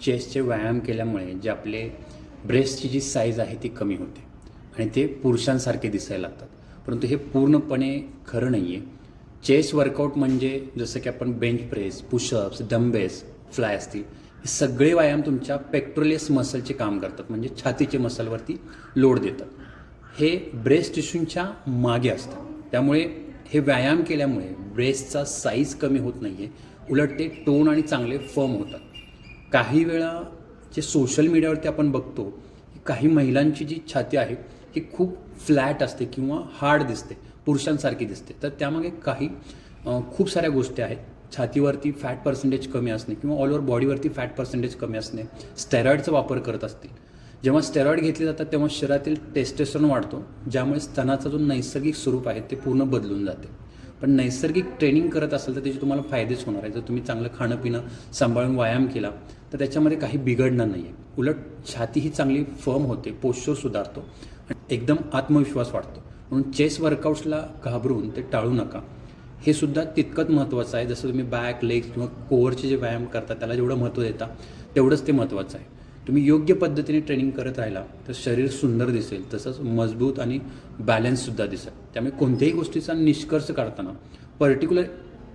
चेस्टचे व्यायाम केल्यामुळे जे आपले ब्रेस्टची जी साईज आहे ती कमी होते आणि ते पुरुषांसारखे दिसायला लागतात. परंतु हे पूर्णपणे खरं नाही आहे. चेस्ट वर्कआउट म्हणजे जसं की आपण bench press, pushups, dumbbells, fly असतील, हे सगळे व्यायाम तुमच्या पेक्टोरियस मसलचे काम करतात, म्हणजे छातीचे मसलवरती लोड देतात. हे ब्रेस्ट टिश्यूच्या मागे असतात. त्यामुळे हे व्यायाम केल्यामुळे ब्रेस्टचा साईज कमी होत नाही आहे, उलट ते टोन आणि चांगले फर्म होतात. काही वेळा जे सोशल मीडियावरती आपण बघतो की काही महिलांची जी छाती आहे ही खूप फ्लॅट असते किंवा हार्ड दिसते, पुरुषांसारखी दिसते. तर त्यामागे खूप साऱ्या गोष्टी आहेत. छातीवरती फॅट पर्सेंटेज कमी असणे किंवा ऑल ओव्हर बॉडीवरती फॅट पर्सेंटेज कमी असणे, स्टेरॉइडचा वापर करत असतील. जेव्हा स्टेरॉइड घेतले जातात तेव्हा शरीरातील टेस्टोस्टेरोन वाढतो, ज्यामुळे स्तनाचं जो नैसर्गिक स्वरूप आहे ते पूर्ण बदलून जाते. पण नैसर्गिक ट्रेनिंग करत असाल तर त्याचे तुम्हाला फायदेच होणार आहे. जर तुम्ही चांगलं खाणं पिणं सांभाळून व्यायाम केला तर त्याच्यामध्ये काही बिघडणार नाही आहे. उलट छाती ही चांगली फर्म होते, पोश्चर सुधारतो आणि एकदम आत्मविश्वास वाढतो. म्हणून चेस्ट वर्कआउट्सला घाबरून ते टाळू नका. हे सुद्धा तितकंच महत्त्वाचं आहे. जसं तुम्ही बॅक, लेग्स किंवा कोअरचे जे व्यायाम करता त्याला जेवढं महत्त्व देता तेवढंच ते महत्त्वाचं आहे. तुम्ही योग्य पद्धतीने ट्रेनिंग करत राहिला तर शरीर सुंदर दिसेल, तसंच मजबूत आणि बॅलन्ससुद्धा दिसेल. त्यामुळे कोणत्याही गोष्टीचा निष्कर्ष काढताना पर्टिक्युलर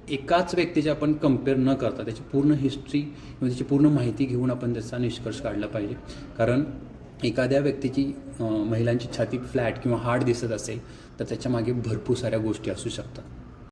एकाच व्यक्तीचे आपण कम्पेअर न करता त्याची पूर्ण हिस्ट्री किंवा त्याची पूर्ण माहिती घेऊन आपण त्याचा निष्कर्ष काढला पाहिजे. कारण एखाद्या व्यक्तीची महिलांची छाती फ्लॅट किंवा हार्ड दिसत असेल तर त्याच्यामागे भरपूर साऱ्या गोष्टी असू शकतात.